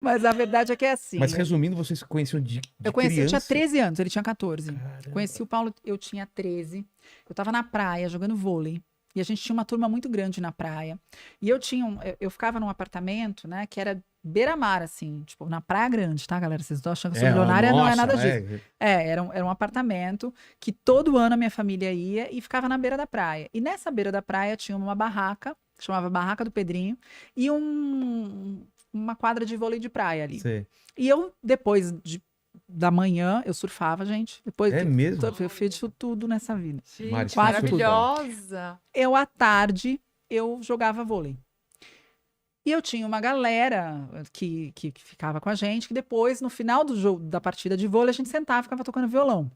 Mas a verdade é que é assim. Mas resumindo, vocês se conheciam de Eu conheci, eu tinha criança? 13 anos, ele tinha 14. Caramba. Conheci o Paulo, eu tinha 13. Eu tava na praia jogando vôlei. E a gente tinha uma turma muito grande na praia. E eu ficava num apartamento, né, que era beira-mar, assim, tipo, na Praia Grande, tá, galera? Vocês estão achando que eu sou milionária, não é nada disso. Era um apartamento que todo ano a minha família ia e ficava na beira da praia. E nessa beira da praia tinha uma barraca, que chamava Barraca do Pedrinho, e uma quadra de vôlei de praia ali. Sei. E eu, da manhã, eu surfava, gente. Depois É mesmo? eu fiz isso tudo nessa vida. Gente, Quase maravilhosa. Eu, à tarde, eu jogava vôlei. E eu tinha uma galera que ficava com a gente, que depois, no final do jogo, da partida de vôlei, a gente sentava e ficava tocando violão.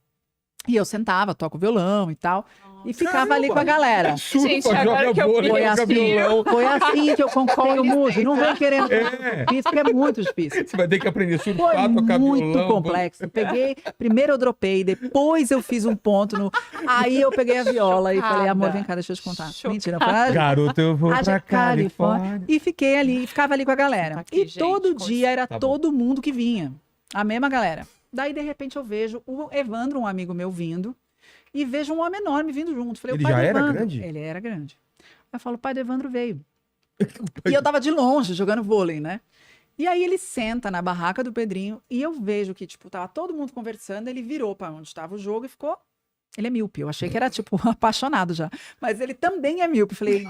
E eu sentava, toco violão e tal, e ficava ali com a galera. Surfa, Gente, agora joga que eu vôlei, Foi joga assim, violão. foi assim que eu conquistei o músico. Não vem querendo É. difícil, porque é muito difícil. Você vai ter que aprender a Foi surfar, tocar muito violão. complexo. Primeiro eu dropei, depois eu fiz um ponto aí eu peguei a viola e falei, amor, vem cá, deixa eu te contar. Chocada. Mentira, foi nada. Garoto, eu vou pra Califórnia. E fiquei ali, ficava ali com a galera. Tá aqui, E gente, todo com dia era Tá bom. todo mundo que vinha. A mesma galera. Daí, de repente, eu vejo o Evandro, um amigo meu, vindo. E vejo um homem enorme vindo junto. Falei, Ele o pai já do era Evandro. grande? Ele era grande. Eu falo, o pai do Evandro veio. E eu tava de longe, jogando vôlei, né? E aí ele senta na barraca do Pedrinho e eu vejo que, tipo, tava todo mundo conversando, ele virou para onde estava o jogo e ficou... Ele é míope, eu achei que era, tipo, apaixonado já. Mas ele também é míope. Falei...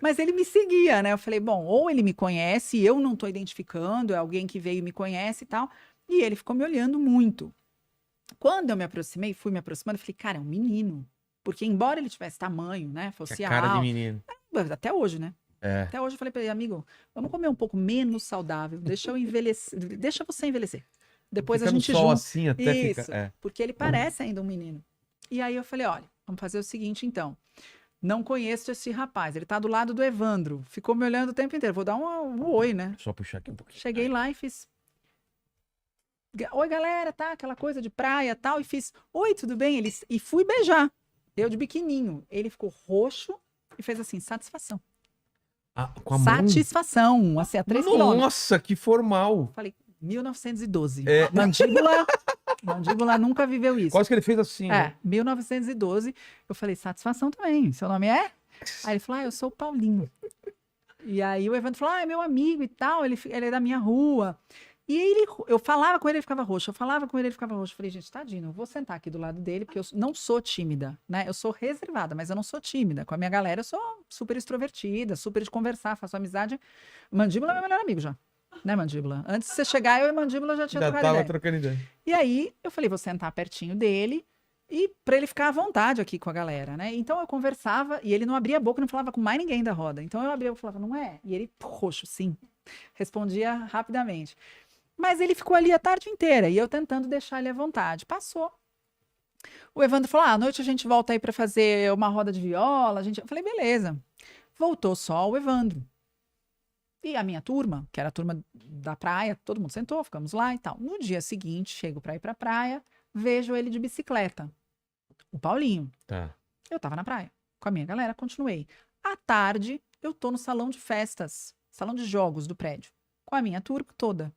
Mas ele me seguia, né? Eu falei, bom, ou ele me conhece e eu não tô identificando, é alguém que veio e me conhece e tal. E ele ficou me olhando muito. Quando eu me aproximei, fui me aproximando, eu falei, cara, é um menino. Porque embora ele tivesse tamanho, né, fosse É cara de alto, menino. até hoje, né? É. Até hoje eu falei pra ele, amigo, vamos comer um pouco menos saudável, deixa eu envelhecer, deixa você envelhecer. Depois Fica a gente no sol junta. assim até Isso, fica... É. porque ele parece ainda um menino. E aí eu falei, olha, vamos fazer o seguinte então. Não conheço esse rapaz, ele tá do lado do Evandro. Ficou me olhando o tempo inteiro, vou dar um oi, né? Só puxar aqui um pouquinho. Cheguei lá e fiz... Oi, galera, tá? Aquela coisa de praia e tal. E fiz, oi, tudo bem? E fui beijar. Eu de biquininho. Ele ficou roxo e fez assim, satisfação. Ah, com a mão? Satisfação, assim, a 3 quilômetros. Nossa, que formal. Falei, 1912. É. Mandíbula nunca viveu isso. Quase que ele fez assim. É, né? 1912. Eu falei, satisfação também. Seu nome é? Aí ele falou, eu sou o Paulinho. E aí o Evandro falou, é meu amigo e tal, ele é da minha rua. E eu falava com ele, ele ficava roxo. Eu falava com ele, ele ficava roxo. Eu falei, gente, tadinho, eu vou sentar aqui do lado dele, porque eu não sou tímida, né? Eu sou reservada, mas eu não sou tímida. Com a minha galera, eu sou super extrovertida, super de conversar, faço amizade. Mandíbula é meu melhor amigo já, né, Mandíbula? Antes de você chegar, eu e Mandíbula já tinha Já trocado tava ideia. trocando ideia. E aí, eu falei, vou sentar pertinho dele e para ele ficar à vontade aqui com a galera, né? Então eu conversava e ele não abria a boca, não falava com mais ninguém da roda. Então eu abria a boca e falava, não é? E ele, roxo, sim. Respondia rapidamente. Mas ele ficou ali a tarde inteira e eu tentando deixar ele à vontade. Passou. O Evandro falou, à noite a gente volta aí para fazer uma roda de viola. Eu falei, beleza. Voltou só o Evandro. E a minha turma, que era a turma da praia, todo mundo sentou, ficamos lá e tal. No dia seguinte, chego para ir para a praia, vejo ele de bicicleta. O Paulinho. Tá. Eu tava na praia com a minha galera, continuei. À tarde, eu tô no salão de festas, salão de jogos do prédio, com a minha turma toda.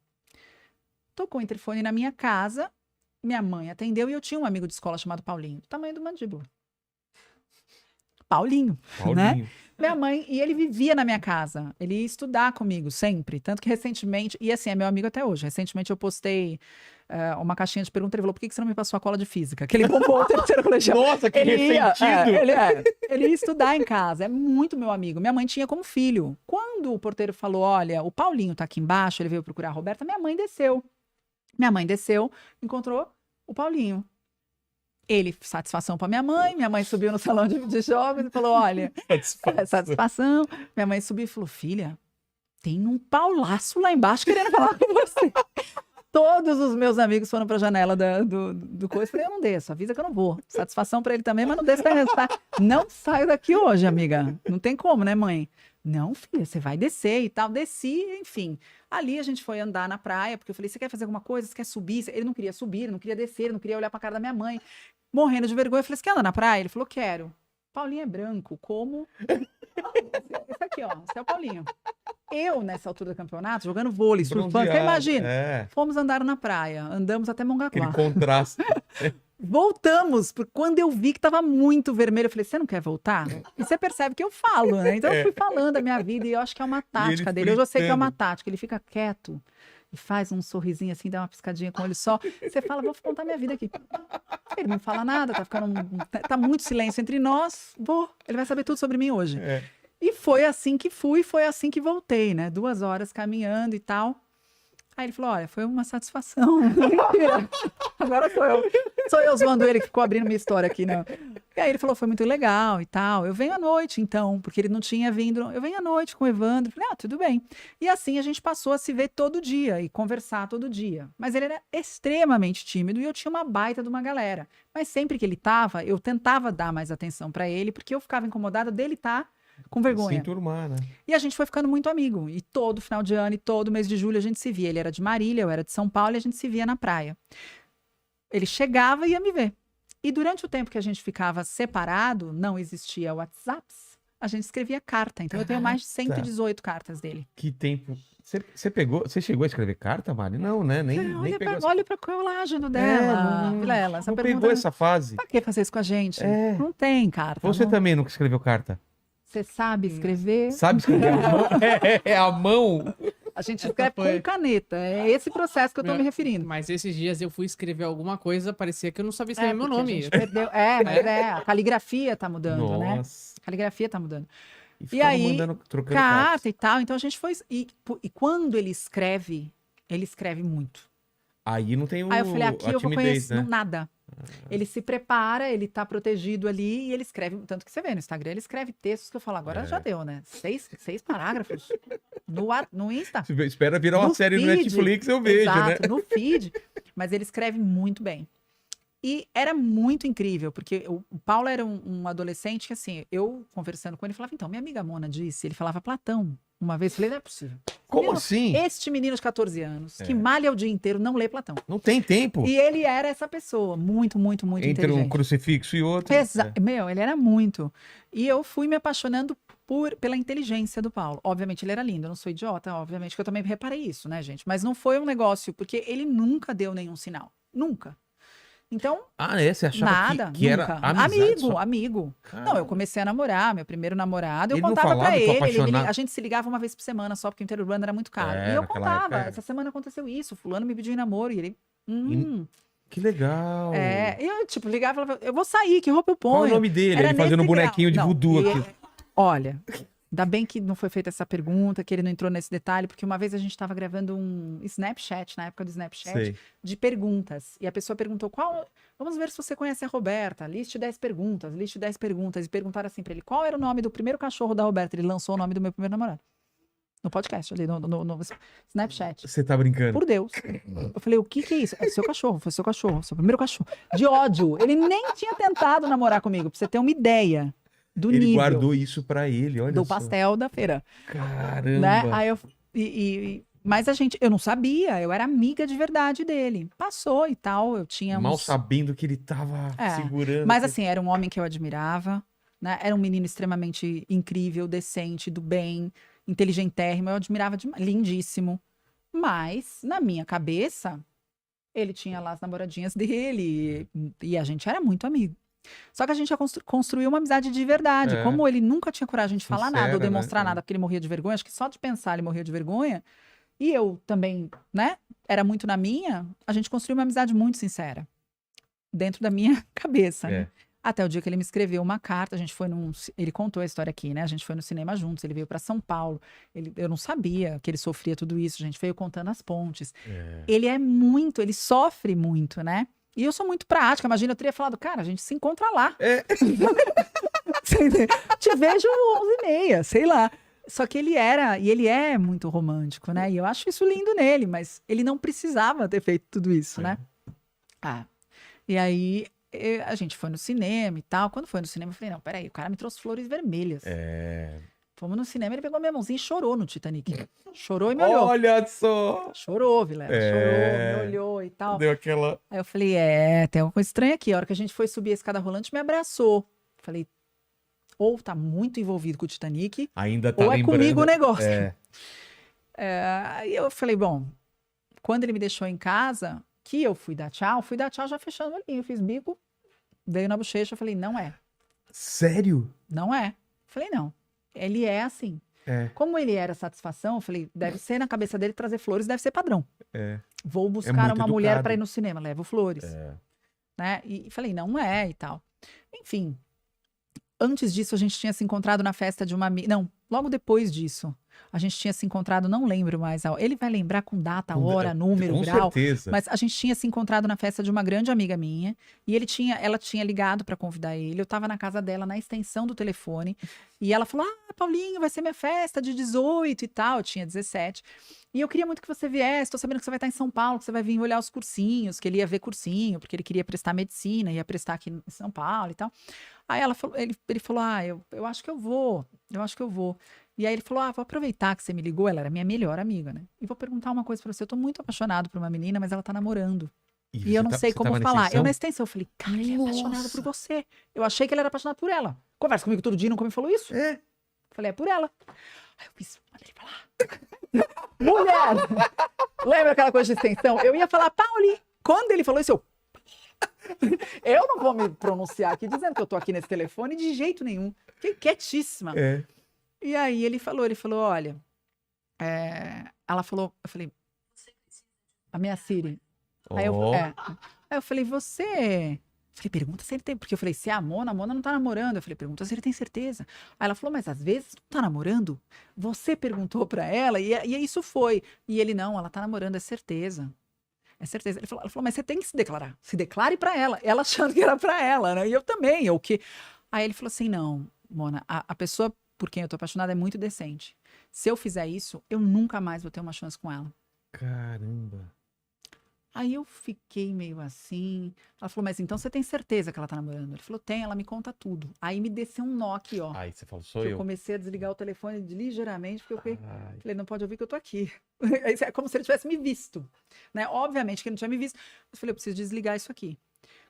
Tocou o interfone na minha casa, minha mãe atendeu e eu tinha um amigo de escola chamado Paulinho, do tamanho do Mandíbula. Paulinho, né? Paulinho. Minha mãe, e ele vivia na minha casa, ele ia estudar comigo sempre, tanto que recentemente, e assim, é meu amigo até hoje, recentemente eu postei uma caixinha de pergunta, ele falou, por que você não me passou a cola de física? Que ele bombou o terceiro colegial. Nossa, que ressentido. Ele ia estudar em casa, é muito meu amigo. Minha mãe tinha como filho. Quando o porteiro falou, olha, o Paulinho tá aqui embaixo, ele veio procurar a Roberta, minha mãe desceu. Minha mãe desceu, encontrou o Paulinho. Ele, satisfação para minha mãe subiu no salão de jogos e falou, olha, satisfação. Minha mãe subiu e falou, filha, tem um Paulaço lá embaixo querendo falar com você. Todos os meus amigos foram para a janela do coisa. Eu falei, eu não desço, avisa que eu não vou. Satisfação para ele também, mas não desço da resultado. Não saio daqui hoje, amiga. Não tem como, né, mãe? Não, filha, você vai descer e tal. Desci, enfim. Ali a gente foi andar na praia, porque eu falei, você quer fazer alguma coisa? Você quer subir? Ele não queria subir, ele não queria descer, ele não queria olhar para a cara da minha mãe. Morrendo de vergonha. Eu falei, você quer andar na praia? Ele falou, quero. Paulinho é branco, como? Esse aqui, ó. Esse é o Paulinho. Eu, nessa altura do campeonato, jogando vôlei, surfando, você Bronzeado, imagina. É, Fomos andar na praia, andamos até aquele Mongaguá. contraste. Voltamos, porque quando eu vi que tava muito vermelho, eu falei, você não quer voltar? E você percebe que eu falo, né? Então eu fui falando a minha vida e eu acho que é uma tática dele. Eu já sei que é uma tática. Ele fica quieto e faz um sorrisinho assim, dá uma piscadinha com o olho só. Você fala, vou contar minha vida aqui. Ele não fala nada, tá muito silêncio entre nós. Ele vai saber tudo sobre mim hoje. É. E foi assim que fui, foi assim que voltei, né? 2 horas caminhando e tal. Aí ele falou, olha, foi uma satisfação. Mentira. Agora sou eu. Sou eu zoando ele que ficou abrindo minha história aqui, né? E aí ele falou, foi muito legal e tal. Eu venho à noite, então, porque ele não tinha vindo. Eu venho à noite com o Evandro. Falei, tudo bem. E assim a gente passou a se ver todo dia e conversar todo dia. Mas ele era extremamente tímido e eu tinha uma baita de uma galera. Mas sempre que ele tava, eu tentava dar mais atenção pra ele, porque eu ficava incomodada dele estar com vergonha. Se enturmar, né? E a gente foi ficando muito amigo. E todo final de ano e todo mês de julho a gente se via. Ele era de Marília, eu era de São Paulo e a gente se via na praia. Ele chegava e ia me ver. E durante o tempo que a gente ficava separado, não existia WhatsApp, a gente escrevia carta. Então eu tenho mais de 118 cartas dele. Que tempo. Você chegou a escrever carta, Mari? Não, né? Nem pegou essa... Olha para o colágeno dela, Vilela. Essa não pergunta pegou essa fase. Pra que fazer isso com a gente? É. Não tem carta. Você não... também nunca escreveu carta? Você sabe escrever? Sabe escrever a mão? É a mão. A gente escreve com caneta. É esse processo que eu tô me referindo. Mas esses dias eu fui escrever alguma coisa, parecia que eu não sabia escrever meu porque a nome. gente perdeu... mas a caligrafia tá mudando, né? Nossa. A caligrafia tá mudando. E ficava aí, trocando carta e tal. Então a gente foi... E quando ele escreve muito. Aí não tem Aí eu falei, aqui a eu vou timidez, conhecer né? nada. Ele se prepara, ele tá protegido ali e ele escreve, tanto que você vê no Instagram, ele escreve textos que eu falo, agora já deu, né? 6 parágrafos no Insta. Espera virar uma série no Netflix, eu vejo, Exato, né? no feed. Mas ele escreve muito bem. E era muito incrível, porque o Paulo era um adolescente que, assim, eu conversando com ele, falava, então, minha amiga Mona disse, ele falava Platão. Uma vez, eu falei, não é possível. Como assim? Este menino de 14 anos, que malha o dia inteiro, não lê Platão. Não tem tempo. E ele era essa pessoa, muito, muito, muito Entre inteligente. um crucifixo e outro. Meu, ele era muito. E eu fui me apaixonando pela inteligência do Paulo. Obviamente ele era lindo, eu não sou idiota, obviamente que eu também reparei isso, né, gente? Mas não foi um negócio, porque ele nunca deu nenhum sinal. Nunca. Então, Você achava nada, que era nunca. amizade só? Amigo. Não, eu comecei a namorar, meu primeiro namorado, eu Ele não contava falava, pra tô ele, apaixonado. a gente se ligava uma vez por semana só, porque o interurbano era muito caro. E eu naquela contava, época era. essa semana aconteceu isso, fulano me pediu em namoro, e ele... Que legal. E eu, tipo, ligava e falava, eu vou sair, que roupa eu ponho? Qual o nome dele? Era Ele fazendo um nesse grau. bonequinho de Não, voodoo e- aqui. Olha, ainda bem que não foi feita essa pergunta, que ele não entrou nesse detalhe, porque uma vez a gente estava gravando um Snapchat, na época do Snapchat, Sei. de perguntas. E a pessoa perguntou, vamos ver se você conhece a Roberta, liste 10 perguntas, liste 10 perguntas. E perguntaram assim pra ele, qual era o nome do primeiro cachorro da Roberta? Ele lançou o nome do meu primeiro namorado. No podcast, ali, no Snapchat. Você tá brincando. Por Deus. Eu falei, o que é isso? É seu cachorro, foi seu cachorro, seu primeiro cachorro. De ódio. Ele nem tinha tentado namorar comigo, pra você ter uma ideia do Ele nível guardou isso pra ele, olha do só. pastel da feira. Caramba. Né? Aí mas eu não sabia, eu era amiga de verdade dele. Passou e tal, eu tinha Mal uns... sabendo que ele tava segurando. Mas assim, era um homem que eu admirava, né? Era um menino extremamente incrível, decente, do bem, inteligentérrimo, eu admirava demais, lindíssimo. Mas, na minha cabeça, ele tinha lá as namoradinhas dele e a gente era muito amigo. Só que a gente ia construir uma amizade de verdade. Como ele nunca tinha coragem de falar nada ou demonstrar nada, porque ele morria de vergonha, acho que só de pensar ele morria de vergonha, e eu também, né, era muito na minha, a gente construiu uma amizade muito sincera, dentro da minha cabeça, né? Até o dia que ele me escreveu uma carta, a gente foi ele contou a história aqui, né? A gente foi no cinema juntos, ele veio para São Paulo. Eu não sabia que ele sofria tudo isso, a gente veio contando as pontes. Ele ele sofre muito, né? E eu sou muito prática, imagina, eu teria falado, cara, a gente se encontra lá. Te vejo 11h30, sei lá. Só que ele é muito romântico, né? E eu acho isso lindo nele, mas ele não precisava ter feito tudo isso, né? E aí... a gente foi no cinema e tal. Quando foi no cinema, eu falei, não, peraí, o cara me trouxe flores vermelhas. Fomos no cinema, ele pegou minha mãozinha e chorou no Titanic. Chorou e me olhou. Olha só! Chorou, Vilela. Chorou, me olhou e tal. Deu aquela... Aí eu falei, tem uma coisa estranha aqui. A hora que a gente foi subir a escada rolante, me abraçou. Falei, ou tá muito envolvido com o Titanic, Ainda tá ou é lembrando. comigo o negócio. É. Aí eu falei, bom, quando ele me deixou em casa, que eu fui dar tchau já fechando o olhinho, eu fiz bico, veio na bochecha, eu falei, não é, Sério? não é. Falei, não, ele é assim. É. Como ele era satisfação, eu falei, deve ser na cabeça dele trazer flores, deve ser padrão. É. Vou buscar muito uma mulher educado. para ir no cinema, levo flores. É. Né? E falei, não é e tal. Enfim, antes disso a gente tinha se encontrado na festa de uma amiga. Não, logo depois disso, a gente tinha se encontrado, não lembro mais. Ele vai lembrar com data, hora, número, Com grau. certeza. Mas a gente tinha se encontrado na festa de uma grande amiga minha e ela tinha ligado para convidar ele. Eu tava na casa dela, na extensão do telefone, e ela falou: "Ah, Paulinho, vai ser minha festa de 18 e tal". Eu tinha 17. E eu queria muito que você viesse. Tô sabendo que você vai estar em São Paulo, que você vai vir olhar os cursinhos, que ele ia ver cursinho, porque ele queria prestar medicina, ia prestar aqui em São Paulo e tal. Aí ele falou: "Ah, eu acho que eu vou. Eu acho que eu vou". E aí ele falou: "Ah, vou aproveitar que você me ligou". Ela era minha melhor amiga, né? E vou perguntar uma coisa pra você. Eu tô muito apaixonado por uma menina, mas ela tá namorando. E eu não sei como falar. Eu na extensão, eu falei: "Cara, ele é apaixonado por você". Eu achei que ele era apaixonado por ela. Conversa comigo todo dia, nunca me falou isso? É. Falei: "É por ela". Aí eu fiz: "Manda ele falar". Mulher! Lembra aquela coisa de extensão? Eu ia falar: "Pauli". Quando ele falou isso, eu não vou me pronunciar aqui dizendo que eu tô aqui nesse telefone de jeito nenhum. Fiquei quietíssima. É. E aí ele falou, olha, ela falou, eu falei, a minha Siri. Aí Ó. Aí eu falei, falei, pergunta se ele tem, porque eu falei, se é a Mona não tá namorando. Eu falei, pergunta se ele tem certeza. Aí ela falou, mas às vezes não tá namorando. Você perguntou pra ela e isso foi. E ele, não, ela tá namorando, é certeza. É certeza. Ela falou, mas você tem que se declarar. Se declare pra ela. Ela achando que era pra ela, né? E eu também, o que... Aí ele falou assim, não, Mona, a pessoa por quem eu tô apaixonada é muito decente. Se eu fizer isso, eu nunca mais vou ter uma chance com ela. Caramba. Aí eu fiquei meio assim. Ela falou, mas então você tem certeza que ela tá namorando? Ele falou, tem, ela me conta tudo. Aí me desceu um nó aqui, ó. Aí você falou, sou que eu. eu comecei a desligar o telefone ligeiramente, porque eu fiquei... Ai. Falei, não pode ouvir que eu tô aqui. É como se ele tivesse me visto, né? Obviamente que ele não tinha me visto. Eu falei, eu preciso desligar isso aqui.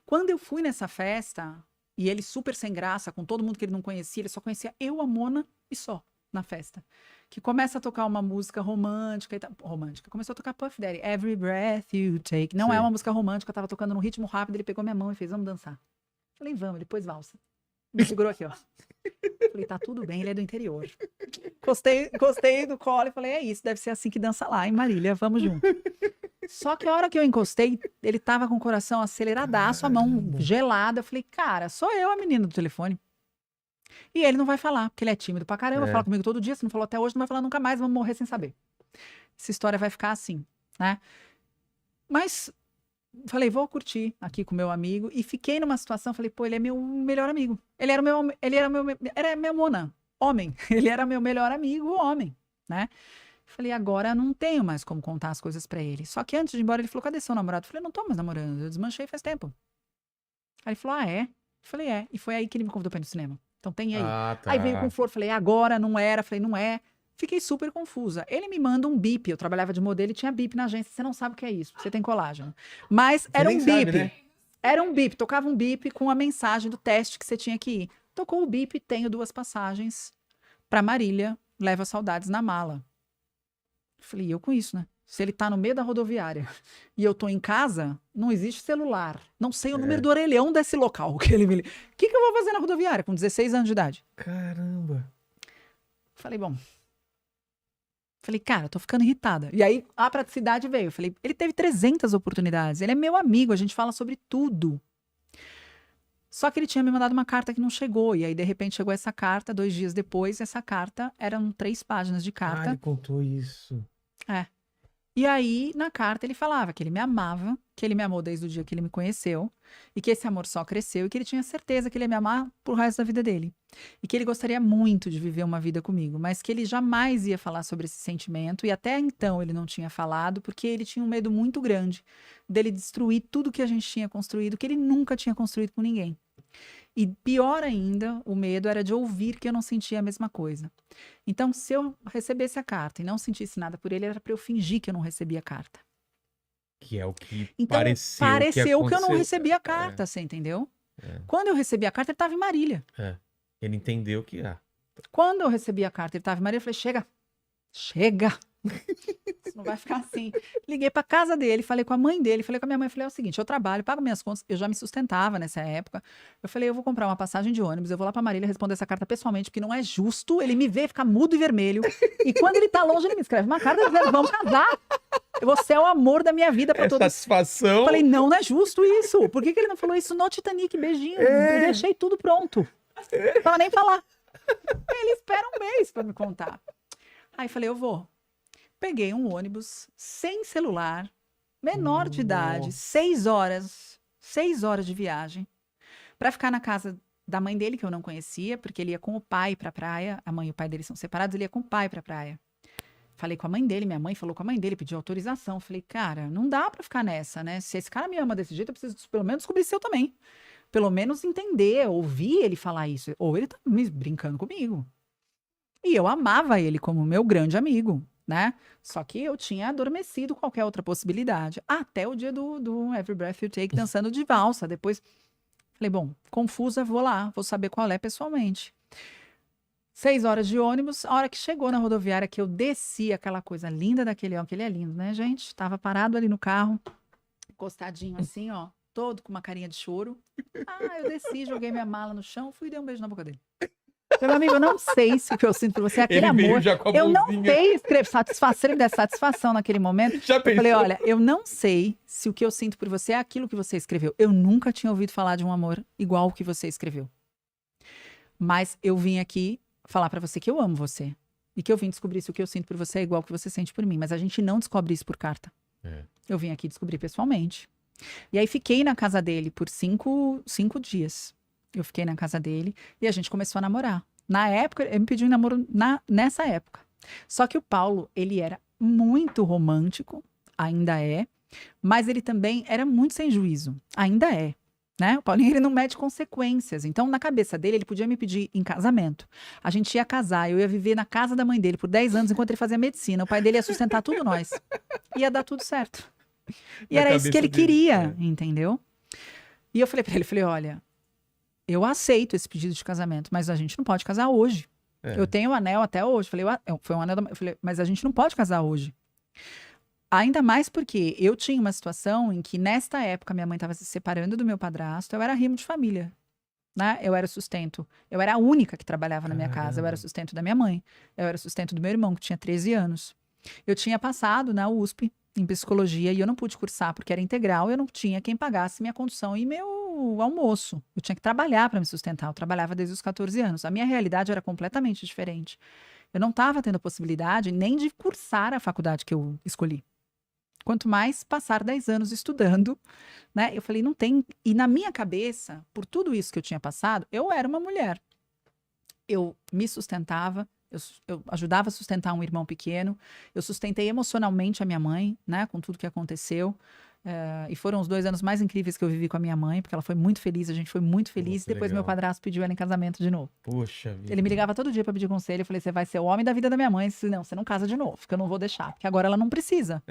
Quando eu fui nessa festa, e ele super sem graça, com todo mundo que ele não conhecia, ele só conhecia eu, a Mona e só, na festa. Que começa a tocar uma música romântica e tal. Romântica. Começou a tocar Puff Daddy. Every breath you take. Não Sei. é uma música romântica, eu tava tocando num ritmo rápido, ele pegou minha mão e fez, vamos dançar. Falei, vamos, ele pôs valsa. Me segurou aqui, ó. Falei, tá tudo bem, ele é do interior. Encostei do colo e falei, é isso, deve ser assim que dança lá, em Marília, vamos junto. Só que a hora que eu encostei, ele tava com o coração aceleradaço, a mão gelada. Eu falei, cara, sou eu a menina do telefone. E ele não vai falar, porque ele é tímido pra caramba, fala comigo todo dia, se não falou até hoje, não vai falar nunca mais, vamos morrer sem saber. Essa história vai ficar assim, né? Mas falei, vou curtir aqui com meu amigo. E fiquei numa situação, falei, pô, ele é meu melhor amigo. Ele era meu Mona, homem. Ele era meu melhor amigo, homem, né? Falei, agora não tenho mais como contar as coisas pra ele. Só que antes de ir embora, ele falou, cadê seu namorado? Eu falei, não tô mais namorando, eu desmanchei faz tempo. Aí ele falou, ah, é? Eu falei, é. E foi aí que ele me convidou pra ir no cinema. Então tem aí. Ah, tá. Aí veio com flor, falei, agora não era. Falei, não é. Fiquei super confusa. Ele me manda um bip. Eu trabalhava de modelo e tinha bip na agência. Você não sabe o que é isso, porque você tem colágeno. Mas era nem um sabe, bip. né? Era um bip. Tocava um bip com a mensagem do teste que você tinha que ir. Tocou o bip, tenho 2 passagens pra Marília. Leva saudades na mala. Falei, e eu com isso, né? Se ele tá no meio da rodoviária e eu tô em casa, não existe celular. Não sei o número do orelhão desse local. O que eu vou fazer na rodoviária com 16 anos de idade? Caramba. Falei, bom. Falei, cara, eu tô ficando irritada. E aí a praticidade veio. Eu falei, ele teve 300 oportunidades. Ele é meu amigo, a gente fala sobre tudo. Só que ele tinha me mandado uma carta que não chegou. E aí, de repente, chegou essa carta 2 dias depois. E essa carta eram 3 páginas de Ah, carta. ele contou isso. E aí, na carta, ele falava que ele me amava, que ele me amou desde o dia que ele me conheceu, e que esse amor só cresceu, e que ele tinha certeza que ele ia me amar pro resto da vida dele. E que ele gostaria muito de viver uma vida comigo, mas que ele jamais ia falar sobre esse sentimento, e até então ele não tinha falado, porque ele tinha um medo muito grande dele destruir tudo que a gente tinha construído, que ele nunca tinha construído com ninguém. E pior ainda, o medo era de ouvir que eu não sentia a mesma coisa. Então, se eu recebesse a carta e não sentisse nada por ele, era para eu fingir que eu não recebia a carta. Que é o que Então, pareceu que eu não aconteceu. recebia a carta, você entendeu? Quando eu recebi a carta, ele estava em Marília. Ele entendeu que, Quando eu recebi a carta, ele tava em Maria, eu falei, chega. Isso não vai ficar assim. Liguei pra casa dele, falei com a mãe dele, falei com a minha mãe, falei, é o seguinte, eu trabalho, pago minhas contas, eu já me sustentava nessa época. Eu falei, eu vou comprar uma passagem de ônibus, eu vou lá pra Marília responder essa carta pessoalmente, porque não é justo ele me ver ficar mudo e vermelho. E quando ele tá longe, ele me escreve uma carta dizendo, vamos casar. Você é o amor da minha vida pra todos. Satisfação. Eu falei, não é justo isso. Por que ele não falou isso no Titanic? Beijinho. Eu deixei tudo pronto. Não precisava nem falar. Ele espera um mês pra me contar. Aí falei, eu vou. Peguei um ônibus sem celular, menor de idade, 6 horas de viagem, pra ficar na casa da mãe dele, que eu não conhecia, porque ele ia com o pai pra praia. A mãe e o pai dele são separados, ele ia com o pai pra praia. Falei com a mãe dele, minha mãe falou com a mãe dele, pediu autorização. Falei, cara, não dá pra ficar nessa, né? Se esse cara me ama desse jeito, eu preciso pelo menos descobrir se eu também. Pelo menos entender, ouvir ele falar isso. Ou ele tá me brincando comigo. E eu amava ele como meu grande amigo, né? Só que eu tinha adormecido qualquer outra possibilidade. Até o dia do Every Breath You Take, dançando de valsa. Depois, falei, bom, confusa, vou lá, vou saber qual é pessoalmente. 6 horas de ônibus, a hora que chegou na rodoviária, que eu desci aquela coisa linda daquele homem, que ele é lindo, né, gente? Tava parado ali no carro, encostadinho assim, ó, todo com uma carinha de choro. Eu desci, joguei minha mala no chão, fui e dei um beijo na boca dele. Meu amigo, eu não sei se o que eu sinto por você é aquele Ele veio amor. já com a Eu não mãozinha. sei escrever satisfação, se ele me der satisfação naquele momento. Já Eu pensou? falei, olha, eu não sei se o que eu sinto por você é aquilo que você escreveu. Eu nunca tinha ouvido falar de um amor igual o que você escreveu. Mas eu vim aqui falar pra você que eu amo você. E que eu vim descobrir se o que eu sinto por você é igual ao que você sente por mim. Mas a gente não descobre isso por carta. Eu vim aqui descobrir pessoalmente. E aí fiquei na casa dele por 5 dias. Eu fiquei na casa dele e a gente começou a namorar. Na época, ele me pediu em namoro nessa época. Só que o Paulo, ele era muito romântico, ainda é, mas ele também era muito sem juízo, ainda é. Né? O Paulinho, ele não mede consequências. Então, na cabeça dele, ele podia me pedir em casamento. A gente ia casar, eu ia viver na casa da mãe dele por 10 anos enquanto ele fazia medicina. O pai dele ia sustentar tudo nós. Ia dar tudo certo. E Na era isso que ele cabeça dele, queria, entendeu? E eu falei pra ele, falei, olha, eu aceito esse pedido de casamento, mas a gente não pode casar hoje. Eu tenho o anel até hoje. Falei, foi um anel eu falei, mas a gente não pode casar hoje. Ainda mais porque eu tinha uma situação em que, nesta época, minha mãe estava se separando do meu padrasto, eu era rimo de família, né? Eu era sustento. Eu era a única que trabalhava na minha casa. Eu era sustento da minha mãe. Eu era sustento do meu irmão, que tinha 13 anos. Eu tinha passado na USP, em psicologia, e eu não pude cursar porque era integral. Eu não tinha quem pagasse minha condução e meu almoço. Eu tinha que trabalhar para me sustentar. Eu trabalhava desde os 14 anos. A minha realidade era completamente diferente. Eu não estava tendo possibilidade nem de cursar a faculdade que eu escolhi. Quanto mais passar 10 anos estudando, né? Eu falei, não tem. E na minha cabeça, por tudo isso que eu tinha passado, eu era uma mulher. Eu me sustentava, eu ajudava a sustentar um irmão pequeno, eu sustentei emocionalmente a minha mãe, né? Com tudo que aconteceu. E foram os 2 anos mais incríveis que eu vivi com a minha mãe, porque ela foi muito feliz, a gente foi muito feliz. E depois meu padrasto pediu ela em casamento de novo. Poxa vida. Ele me ligava todo dia pra pedir conselho. Eu falei, você vai ser o homem da vida da minha mãe. Não, você não casa de novo, que eu não vou deixar. Porque agora ela não precisa.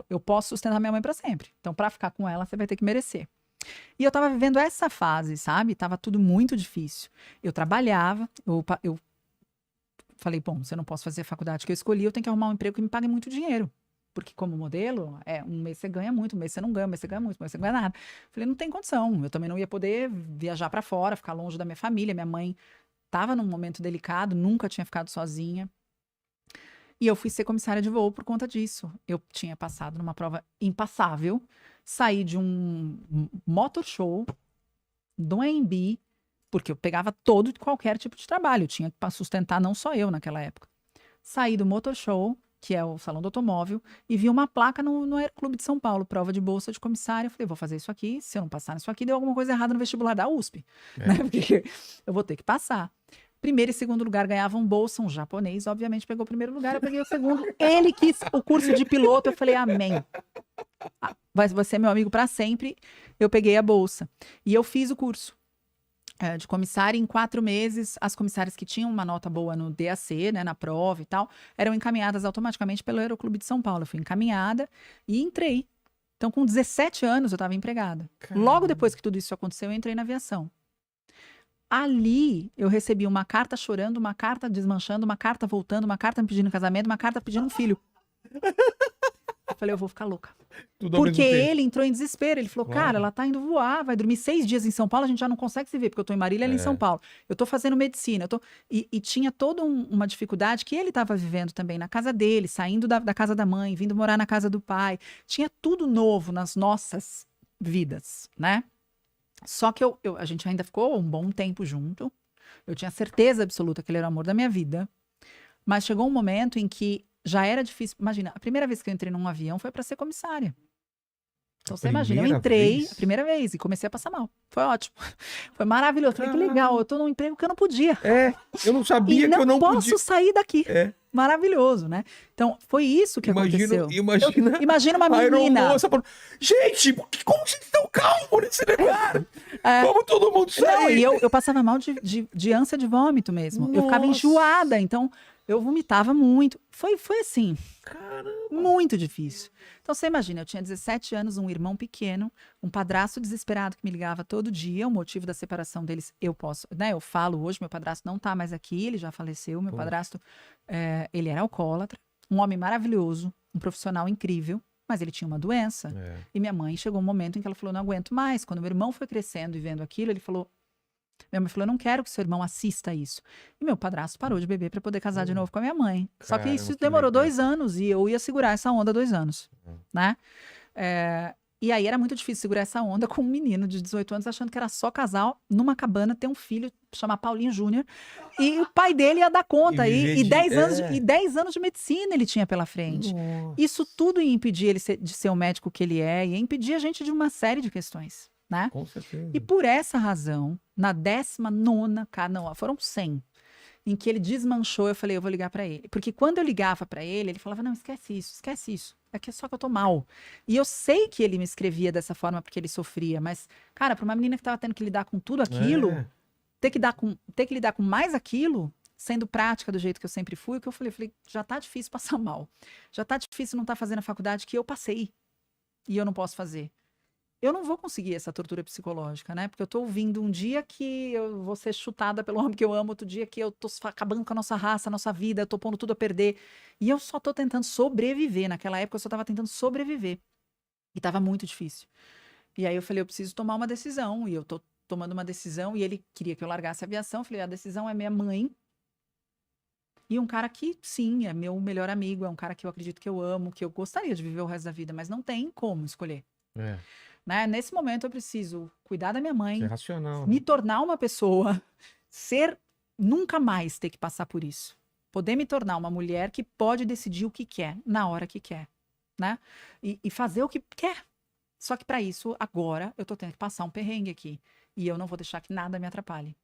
Eu posso sustentar minha mãe pra sempre. Então, pra ficar com ela, você vai ter que merecer. E eu tava vivendo essa fase, sabe? Tava tudo muito difícil. Eu trabalhava, eu falei, bom, se eu não posso fazer a faculdade que eu escolhi, eu tenho que arrumar um emprego que me pague muito dinheiro. Porque como modelo, um mês você ganha muito, um mês você não ganha, um mês você ganha muito, um mês você não ganha nada. Falei, não tem condição. Eu também não ia poder viajar pra fora, ficar longe da minha família. Minha mãe estava num momento delicado, nunca tinha ficado sozinha. E eu fui ser comissária de voo por conta disso. Eu tinha passado numa prova impassável, saí de um motor show, do AMB, porque eu pegava todo e qualquer tipo de trabalho. Eu tinha que sustentar não só eu naquela época. Saí do motor show, que é o salão do automóvel, e vi uma placa no Aeroclube de São Paulo, prova de bolsa de comissária. Eu falei, vou fazer isso aqui, se eu não passar nisso aqui, deu alguma coisa errada no vestibular da USP, né? Porque eu vou ter que passar. Primeiro e segundo lugar ganhavam bolsa, um japonês, obviamente, pegou o primeiro lugar, eu peguei o segundo. Ele quis o curso de piloto, eu falei, amém. Vai ser meu amigo para sempre. Eu peguei a bolsa. E eu fiz o curso de comissária em 4 meses. As comissárias que tinham uma nota boa no DAC, né, na prova e tal, eram encaminhadas automaticamente pelo Aeroclube de São Paulo. Eu fui encaminhada e entrei. Então, com 17 anos, eu estava empregada. Logo depois que tudo isso aconteceu, eu entrei na aviação. Ali, eu recebi uma carta chorando, uma carta desmanchando, uma carta voltando, uma carta me pedindo casamento, uma carta pedindo um filho. Eu falei, eu vou ficar louca. Tudo ao Porque mesmo tempo. ele entrou em desespero. Ele falou, Claro. cara, ela tá indo voar, vai dormir 6 dias em São Paulo, a gente já não consegue se ver, porque eu tô em Marília, ela em São Paulo. Eu tô fazendo medicina. E tinha toda uma dificuldade que ele estava vivendo também na casa dele, saindo da casa da mãe, vindo morar na casa do pai. Tinha tudo novo nas nossas vidas, né? Só que a gente ainda ficou um bom tempo junto. Eu tinha certeza absoluta que ele era o amor da minha vida. Mas chegou um momento em que já era difícil. Imagina, a primeira vez que eu entrei num avião foi para ser comissária. Então você imagina, eu Primeira entrei vez? a primeira vez e comecei a passar mal. Foi ótimo. Foi maravilhoso. Falei, que legal, eu tô num emprego que eu não podia. Eu não sabia E que eu não posso podia. sair daqui. É. Maravilhoso, né? Então, foi isso que aconteceu. Imagina Imagina uma a menina. aeromoça falando, gente, como vocês estão calmos nesse lugar? É. Vamos todo mundo Não, sair. e eu passava mal de ânsia de vômito mesmo. Eu ficava Nossa. enjoada, então eu vomitava muito. Foi assim, Caramba. muito difícil. Então você imagina, eu tinha 17 anos, um irmão pequeno, um padrasto desesperado que me ligava todo dia. O motivo da separação deles, eu falo hoje, meu padrasto não tá mais aqui, ele já faleceu. Meu Poxa. padrasto, ele era alcoólatra, um homem maravilhoso, um profissional incrível, mas ele tinha uma doença. É. E minha mãe chegou um momento em que ela falou, não aguento mais. Quando meu irmão foi crescendo e vendo aquilo, minha mãe falou, eu não quero que seu irmão assista isso. E meu padrasto parou de beber para poder casar de novo com a minha mãe. Só que Caramba, isso que demorou legal. 2 anos e eu ia segurar essa onda 2 anos, né? E aí era muito difícil segurar essa onda com um menino de 18 anos achando que era só casal numa cabana, ter um filho, chamar Paulinho Júnior, e o pai dele ia dar conta. E viver E de- 10 anos, é. 10 anos de medicina ele tinha pela frente. Nossa. Isso tudo ia impedir ele de ser o médico que ele é, ia impedir a gente de uma série de questões, né? Com certeza. E por essa razão, na 19ª, não, foram 100, em que ele desmanchou, eu falei, eu vou ligar pra ele. Porque quando eu ligava pra ele, ele falava, não, esquece isso. É que só que eu tô mal. E eu sei que ele me escrevia dessa forma porque ele sofria, mas, cara, pra uma menina que tava tendo que lidar com tudo aquilo, É. ter que lidar com mais aquilo, sendo prática do jeito que eu sempre fui, o que eu falei, já tá difícil passar mal. Já tá difícil não estar fazendo a faculdade que eu passei. E eu não posso fazer. Eu não vou conseguir essa tortura psicológica, né? Porque eu tô ouvindo um dia que eu vou ser chutada pelo homem que eu amo, outro dia que eu tô acabando com a nossa raça, a nossa vida, eu tô pondo tudo a perder. E eu só tô tentando sobreviver. Naquela época eu só tava tentando sobreviver. E tava muito difícil. E aí eu falei, eu preciso tomar uma decisão. E eu tô tomando uma decisão. E ele queria que eu largasse a aviação. Eu falei, a decisão é minha mãe. E um cara que, sim, é meu melhor amigo. É um cara que eu acredito que eu amo, que eu gostaria de viver o resto da vida. Mas não tem como escolher. É. Né? Nesse momento eu preciso cuidar da minha mãe, Isso é racional. me tornar uma pessoa, nunca mais ter que passar por isso. Poder me tornar uma mulher que pode decidir o que quer, na hora que quer, né? E fazer o que quer. Só que para isso, agora, eu tô tendo que passar um perrengue aqui. E eu não vou deixar que nada me atrapalhe.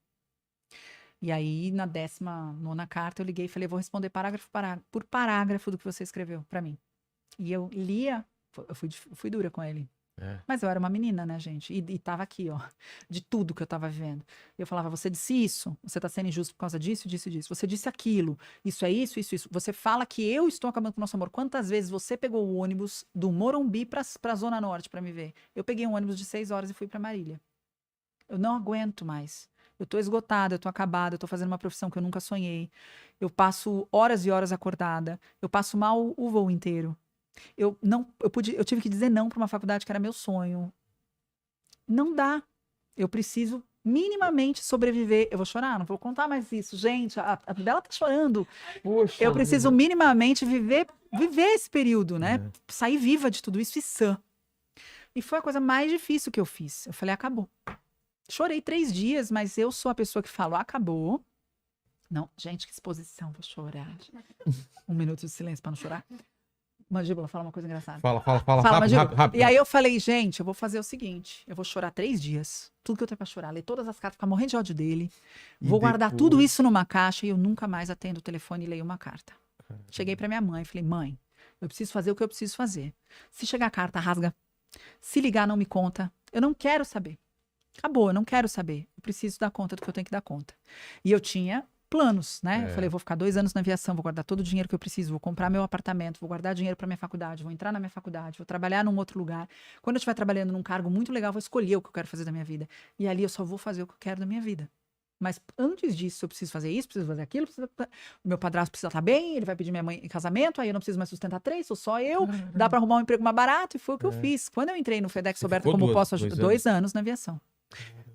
E aí, na 19ª carta, eu liguei e falei, vou responder parágrafo por parágrafo do que você escreveu para mim. E eu lia, eu fui dura com ele. É. Mas eu era uma menina, né, gente? E tava aqui, ó, de tudo que eu tava vivendo. Eu falava, você disse isso, você tá sendo injusto por causa disso, disso. Você disse aquilo, isso é isso. Você fala que eu estou acabando com o nosso amor. Quantas vezes você pegou o ônibus do Morumbi pra Zona Norte pra me ver? Eu peguei um ônibus de 6 horas e fui pra Marília. Eu não aguento mais. Eu tô esgotada, eu tô acabada, eu tô fazendo uma profissão que eu nunca sonhei. Eu passo horas e horas acordada. Eu passo mal o voo inteiro. Eu tive que dizer não para uma faculdade que era meu sonho. Não dá. Eu preciso minimamente sobreviver. Eu vou chorar, não vou contar mais isso. Gente, a Bela tá chorando. Poxa Eu preciso vida. minimamente viver esse período, né? É. Sair viva de tudo isso e sã. E foi a coisa mais difícil que eu fiz. Eu falei, acabou. Chorei 3 dias, mas eu sou a pessoa que falou, acabou. Não, gente, que exposição, vou chorar. 1 minuto de silêncio para não chorar. Mandíbula, fala uma coisa engraçada. Fala. Fala, Mandíbula. Rápido. E aí eu falei, gente, eu vou fazer o seguinte, eu vou chorar 3 dias, tudo que eu tenho pra chorar, ler todas as cartas, ficar morrendo de ódio dele, E vou guardar depois? tudo isso numa caixa e eu nunca mais atendo o telefone e leio uma carta. Cheguei pra minha mãe, falei, mãe, eu preciso fazer o que eu preciso fazer. Se chegar a carta, rasga. Se ligar, não me conta. Eu não quero saber. Acabou, eu não quero saber. Eu preciso dar conta do que eu tenho que dar conta. E eu tinha planos, né? É. Eu falei, vou ficar 2 anos na aviação, vou guardar todo o dinheiro que eu preciso, vou comprar meu apartamento, vou guardar dinheiro para minha faculdade, vou entrar na minha faculdade, vou trabalhar num outro lugar. Quando eu estiver trabalhando num cargo muito legal, vou escolher o que eu quero fazer da minha vida. E ali eu só vou fazer o que eu quero da minha vida. Mas antes disso, eu preciso fazer isso, preciso fazer aquilo, o meu padrasto precisa estar bem, ele vai pedir minha mãe em casamento, aí eu não preciso mais sustentar 3, sou só eu, dá pra arrumar um emprego mais barato, e foi o que eu fiz. Quando eu entrei no FedEx Você Roberta ficou como dois- posso dois ajudar, anos? 2 anos na aviação.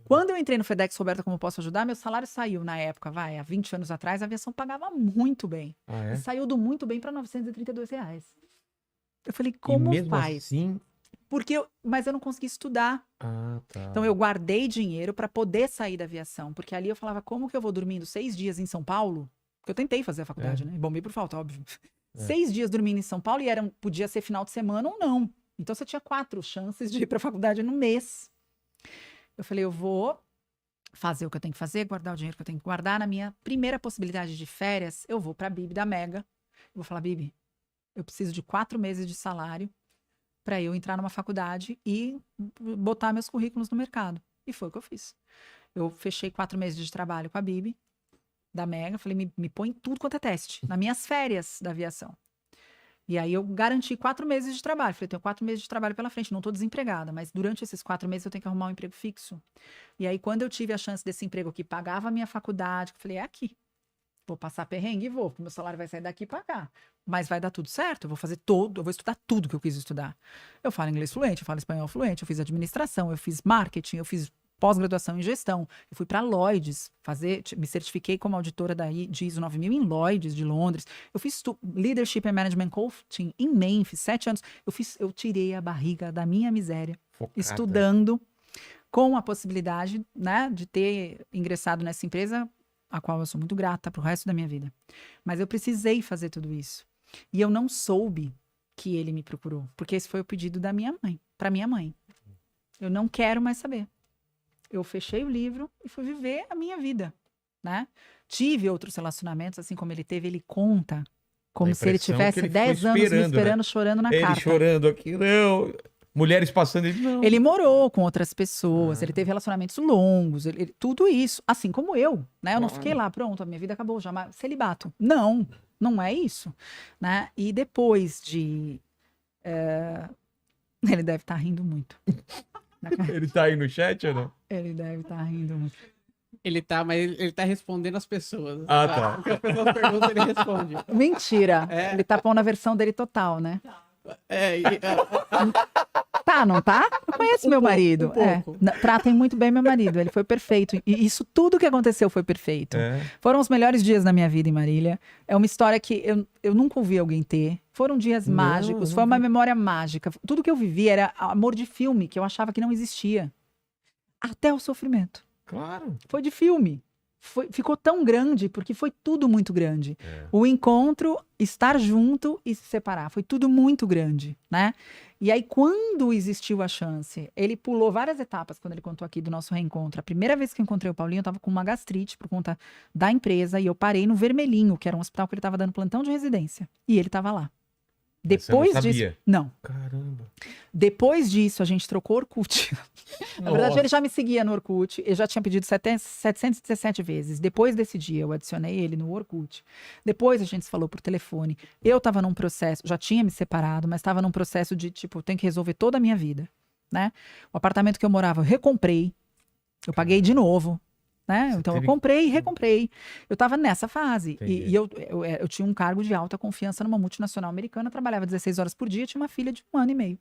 Quando eu entrei no FedEx Roberta como posso ajudar, meu salário saiu na época, há 20 anos atrás, a aviação pagava muito bem. Ah, E é? saiu do muito bem para R$ 932. Eu falei, E como mesmo faz? assim... Mas eu não consegui estudar. Ah, tá. Então eu guardei dinheiro para poder sair da aviação, porque ali eu falava, como que eu vou dormindo 6 dias em São Paulo? Porque eu tentei fazer a faculdade, né? Bombei por falta, óbvio. 6 dias dormindo em São Paulo e podia ser final de semana ou não. Então você tinha 4 chances de ir para a faculdade no mês. Eu falei, eu vou fazer o que eu tenho que fazer, guardar o dinheiro que eu tenho que guardar. Na minha primeira possibilidade de férias, eu vou para a Bibi da Mega. Eu vou falar, Bibi, eu preciso de 4 meses de salário para eu entrar numa faculdade e botar meus currículos no mercado. E foi o que eu fiz. Eu fechei 4 meses de trabalho com a Bibi, da Mega. Falei, me põe em tudo quanto é teste, nas minhas férias da aviação. E aí eu garanti 4 meses de trabalho. Falei, tenho 4 meses de trabalho pela frente, não estou desempregada, mas durante esses 4 meses eu tenho que arrumar um emprego fixo. E aí quando eu tive a chance desse emprego que pagava a minha faculdade, eu falei, é aqui. Vou passar perrengue e vou, porque meu salário vai sair daqui para cá. Mas vai dar tudo certo, eu vou estudar tudo que eu quis estudar. Eu falo inglês fluente, eu falo espanhol fluente, eu fiz administração, eu fiz marketing, eu fiz pós-graduação em gestão. Eu fui para Lloyds me certifiquei como auditora de ISO 9000 em Lloyds, de Londres. Eu fiz Leadership and Management Coaching em Memphis, 7 anos. Eu tirei a barriga da minha miséria, Focada. estudando, com a possibilidade, né, de ter ingressado nessa empresa, a qual eu sou muito grata pro resto da minha vida. Mas eu precisei fazer tudo isso. E eu não soube que ele me procurou, porque esse foi o pedido da minha mãe, para minha mãe. Eu não quero mais saber. Eu fechei o livro e fui viver a minha vida, né? Tive outros relacionamentos, assim como ele teve, ele conta como se ele impressão tivesse que ele 10 ficou anos me esperando, né? esperando, chorando na Ele carta. chorando aqui, não. Mulheres passando, ele não. Ele morou com outras pessoas, ele teve relacionamentos longos, tudo isso, assim como eu, né? Eu não fiquei lá, pronto, a minha vida acabou, já celibato. Não, não é isso, né? E depois de... Ele deve estar rindo muito. Ele tá aí no chat ou não? Ele deve estar rindo muito. Mas ele tá respondendo as pessoas. Ah, tá. O que as pessoas perguntam, ele responde. Mentira, ele tá pondo a versão dele total, né? Tá, não tá? Eu conheço meu marido. pouco. Tratem muito bem meu marido, ele foi perfeito. E isso, tudo que aconteceu foi perfeito. Foram os melhores dias da minha vida em Marília. É uma história que eu nunca ouvi alguém ter. Foram dias mágicos, foi uma memória mágica. Tudo que eu vivi era amor de filme, que eu achava que não existia. Até o sofrimento. Claro. Foi de filme. Ficou tão grande, porque foi tudo muito grande. O encontro, estar junto e se separar, foi tudo muito grande, né? E aí, quando existiu a chance, ele pulou várias etapas, quando ele contou aqui do nosso reencontro. A primeira vez que eu encontrei o Paulinho, eu tava com uma gastrite por conta da empresa, e eu parei no Vermelhinho, que era um hospital que ele tava dando plantão de residência. E ele tava lá. Mas você não Depois sabia? disso... Não. Caramba. Depois disso, a gente trocou Orkut. Na verdade, ele já me seguia no Orkut. Eu já tinha pedido 717 vezes. Depois desse dia, eu adicionei ele no Orkut. Depois, a gente se falou por telefone. Eu estava num processo, já tinha me separado, mas estava num processo de, tipo, eu tenho que resolver toda a minha vida, né? O apartamento que eu morava, eu recomprei. Eu paguei de novo, né? Então, eu comprei e recomprei. Eu estava nessa fase. E eu tinha um cargo de alta confiança numa multinacional americana, trabalhava 16 horas por dia, tinha uma filha de 1 ano e meio.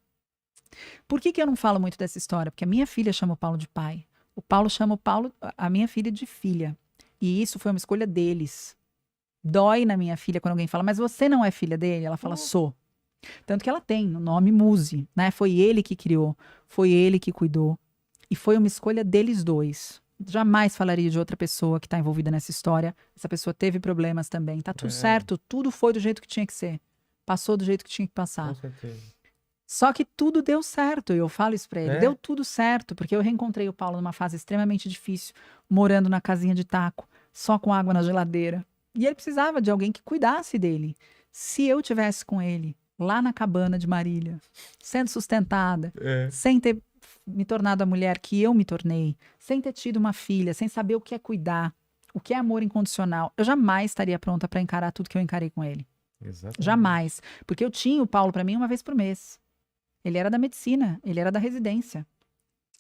Por que eu não falo muito dessa história? Porque a minha filha chama o Paulo de pai. O Paulo chama a minha filha de filha. E isso foi uma escolha deles. Dói na minha filha quando alguém fala, mas você não é filha dele? Ela fala, sou. Tanto que ela tem o nome Muzi, né? Foi ele que criou, foi ele que cuidou. E foi uma escolha deles dois. Jamais falaria de outra pessoa que está envolvida nessa história. Essa pessoa teve problemas também. Tá tudo certo, tudo foi do jeito que tinha que ser. Passou do jeito que tinha que passar. Com certeza. Só que tudo deu certo, eu falo isso pra ele. Deu tudo certo, porque eu reencontrei o Paulo numa fase extremamente difícil, morando na casinha de taco, só com água na geladeira. E ele precisava de alguém que cuidasse dele. Se eu tivesse com ele, lá na cabana de Marília, sendo sustentada, sem ter me tornado a mulher que eu me tornei, sem ter tido uma filha, sem saber o que é cuidar, o que é amor incondicional, eu jamais estaria pronta para encarar tudo que eu encarei com ele. Exatamente. Jamais. Porque eu tinha o Paulo para mim uma vez por mês. Ele era da medicina, ele era da residência.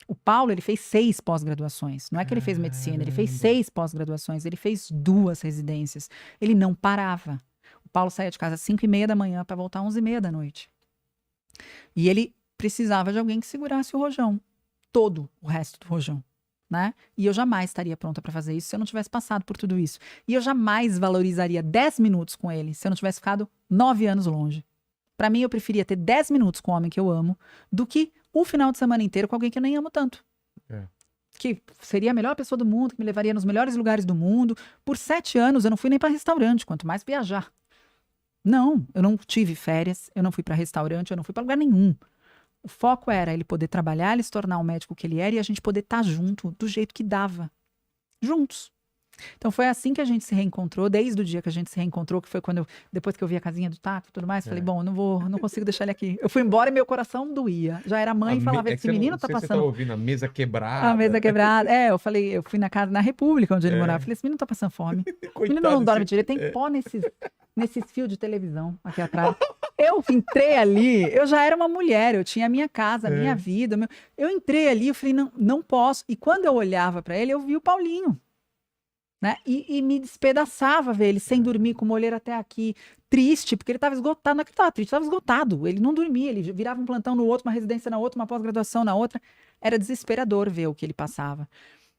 O Paulo, ele fez 6 pós-graduações. Não é que ele fez medicina, ele fez 6 pós-graduações, ele fez 2 residências. Ele não parava. O Paulo saía de casa às 5h30 da manhã para voltar às 11h30 da noite. E ele precisava de alguém que segurasse o rojão. Todo o resto do rojão. Né? E eu jamais estaria pronta para fazer isso se eu não tivesse passado por tudo isso. E eu jamais valorizaria 10 minutos com ele se eu não tivesse ficado 9 anos longe. Para mim, eu preferia ter 10 minutos com o homem que eu amo do que o final de semana inteiro com alguém que eu nem amo tanto. Que seria a melhor pessoa do mundo, que me levaria nos melhores lugares do mundo. Por 7 anos, eu não fui nem para restaurante, quanto mais viajar. Não, eu não tive férias, eu não fui para restaurante, eu não fui para lugar nenhum. O foco era ele poder trabalhar, ele se tornar o médico que ele era e a gente poder estar junto do jeito que dava. Juntos. Então foi assim que a gente se reencontrou, desde o dia que a gente se reencontrou, que foi quando depois que eu vi a casinha do Tato e tudo mais, falei, bom, não consigo deixar ele aqui. Eu fui embora e meu coração doía. Já era mãe e falava, esse menino tá passando. Você tá ouvindo a mesa quebrada. A mesa quebrada. Eu falei, eu fui na casa, na República, onde ele morava. Falei, esse menino tá passando fome. O menino não dorme direito, tem pó nesses fios de televisão aqui atrás. Eu entrei ali, eu já era uma mulher, eu tinha a minha casa, a minha vida. Eu entrei ali, eu falei, não posso. E quando eu olhava pra ele, eu vi o Paulinho. Né? E me despedaçava ver ele sem dormir, com uma olheira até aqui, triste, porque ele estava esgotado, não é que ele estava triste, estava esgotado, ele não dormia, ele virava um plantão no outro, uma residência na outra, uma pós-graduação na outra, era desesperador ver o que ele passava.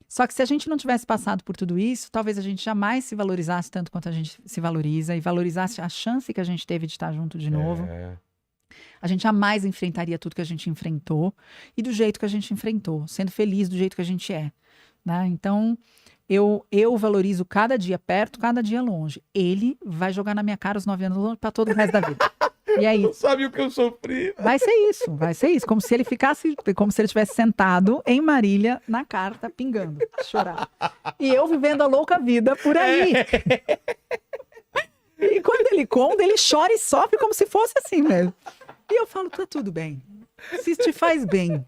Só que se a gente não tivesse passado por tudo isso, talvez a gente jamais se valorizasse tanto quanto a gente se valoriza, e valorizasse a chance que a gente teve de estar junto de novo. A gente jamais enfrentaria tudo que a gente enfrentou, e do jeito que a gente enfrentou, sendo feliz do jeito que a gente é. Né? Então... Eu valorizo cada dia perto, cada dia longe. Ele vai jogar na minha cara os 9 anos longe para todo o resto da vida. E aí? Não sabe o que eu sofri. Vai ser isso. Como se ele tivesse sentado em Marília, na carta, pingando, chorar. E eu vivendo a louca vida por aí. E quando ele conta, ele chora e sofre como se fosse assim mesmo. E eu falo, tá tudo bem. Se te faz bem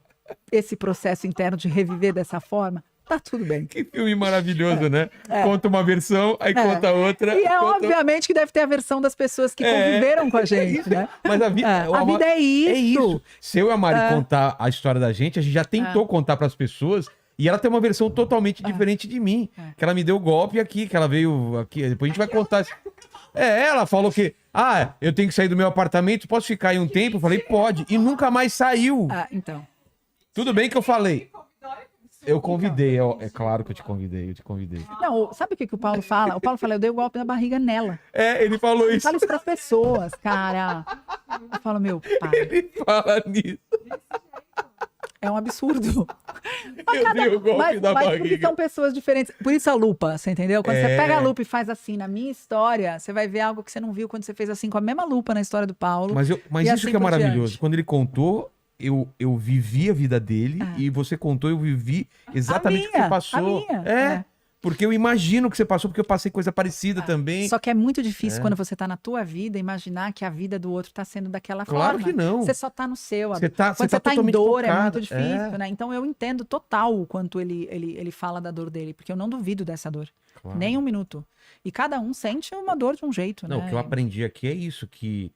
esse processo interno de reviver dessa forma, tá tudo bem. Que filme maravilhoso, né? Conta uma versão, aí conta outra. E obviamente que deve ter a versão das pessoas que conviveram com a gente, né? Mas a vida é isso. É isso. Se eu e a Mari contar a história da gente, a gente já tentou contar pras pessoas e ela tem uma versão totalmente diferente de mim. Que ela me deu golpe aqui, que ela veio aqui. Depois a gente vai contar. Ela falou que, eu tenho que sair do meu apartamento, posso ficar aí um tempo? Eu falei, pode. E nunca mais saiu. Então. Tudo bem que eu falei. Eu convidei, é claro que eu te convidei. Não, sabe o que o Paulo fala? O Paulo fala, eu dei o golpe na barriga nela. Ele falou isso. Fala isso pras pessoas, cara. Eu falo, meu pai. Ele fala nisso. É um absurdo. Eu dei o golpe na barriga. Porque são pessoas diferentes. Por isso a lupa, você entendeu? Quando você pega a lupa e faz assim, na minha história, você vai ver algo que você não viu quando você fez assim com a mesma lupa na história do Paulo. Mas isso assim que é maravilhoso. Diante. Quando ele contou... Eu vivi a vida dele e você contou, eu vivi exatamente o que você passou. Porque eu imagino que você passou, porque eu passei coisa parecida também. Só que é muito difícil quando você tá na tua vida, imaginar que a vida do outro tá sendo daquela forma. Claro que não. Você só tá no seu. Quando você tá em dor, focada. é muito difícil, né? Então eu entendo total o quanto ele fala da dor dele, porque eu não duvido dessa dor. Claro. Nem um minuto. E cada um sente uma dor de um jeito, né? O que eu aprendi aqui é isso, que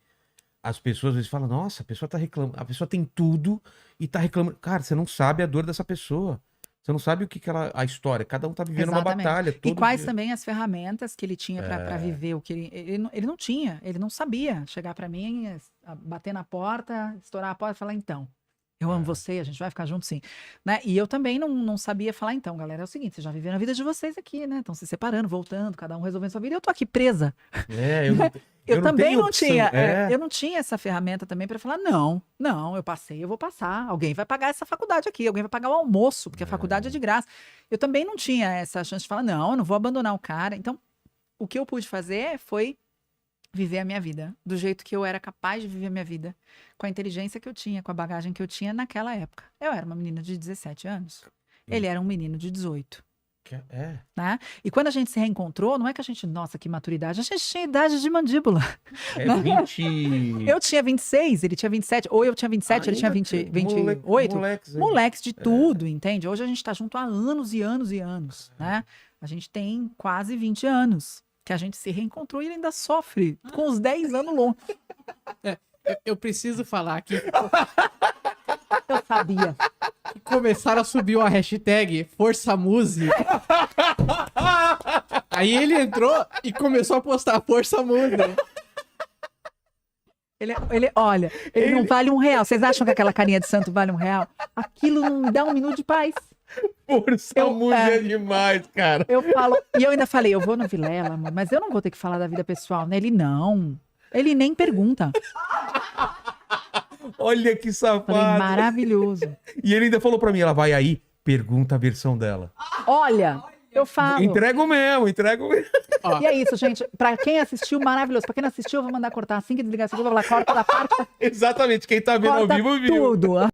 as pessoas às vezes falam, nossa, a pessoa tá reclamando, a pessoa tem tudo e tá reclamando. Cara, você não sabe a dor dessa pessoa. Você não sabe o que a história. Cada um tá vivendo uma batalha. E quais também as ferramentas que ele tinha pra viver o que ele não tinha. Ele não sabia chegar pra mim, bater na porta, estourar a porta e falar, então, eu amo você, a gente vai ficar junto sim. Né? E eu também não sabia falar, então, galera, é o seguinte, vocês já viveram a vida de vocês aqui, né? Estão se separando, voltando, cada um resolvendo sua vida. Eu tô aqui presa. Eu também não tinha. Eu não tinha essa ferramenta também para falar, não, eu passei, eu vou passar. Alguém vai pagar essa faculdade aqui, alguém vai pagar o almoço, porque a faculdade é de graça. Eu também não tinha essa chance de falar, não, eu não vou abandonar o cara. Então, o que eu pude fazer foi viver a minha vida, do jeito que eu era capaz de viver a minha vida, com a inteligência que eu tinha, com a bagagem que eu tinha naquela época. Eu era uma menina de 17 anos, ele era um menino de 18. Né? E quando a gente se reencontrou, não é que a gente, nossa, que maturidade, a gente tinha idade de mandíbula. 20... Eu tinha 26, ele tinha 27, ou eu tinha 27, ele tinha 28. Moleques de tudo, entende? Hoje a gente tá junto há anos e anos e anos, né? A gente tem quase 20 anos que a gente se reencontrou e ele ainda sofre com os 10 anos longe. Eu preciso falar que... Eu sabia. começaram a subir uma hashtag Força Muse. Aí ele entrou e começou a postar Força Muse. Olha, ele não vale R$1. Vocês acham que aquela carinha de santo vale R$1? Aquilo não me dá um minuto de paz. Força Muse é demais, cara. Eu falo, e eu ainda falei, eu vou no Vilela, amor, mas eu não vou ter que falar da vida pessoal, né? Ele não. Ele nem pergunta. Olha que safado. Falei, maravilhoso. E ele ainda falou pra mim, ela vai aí, pergunta a versão dela. Olha, eu falo. Entrego mesmo. E é isso, gente. Pra quem assistiu, maravilhoso. Pra quem não assistiu, eu vou mandar cortar assim que desligar essa coisa. Eu vou falar, corta da parte. Exatamente, quem tá vendo ao Corta vivo, viu. tudo.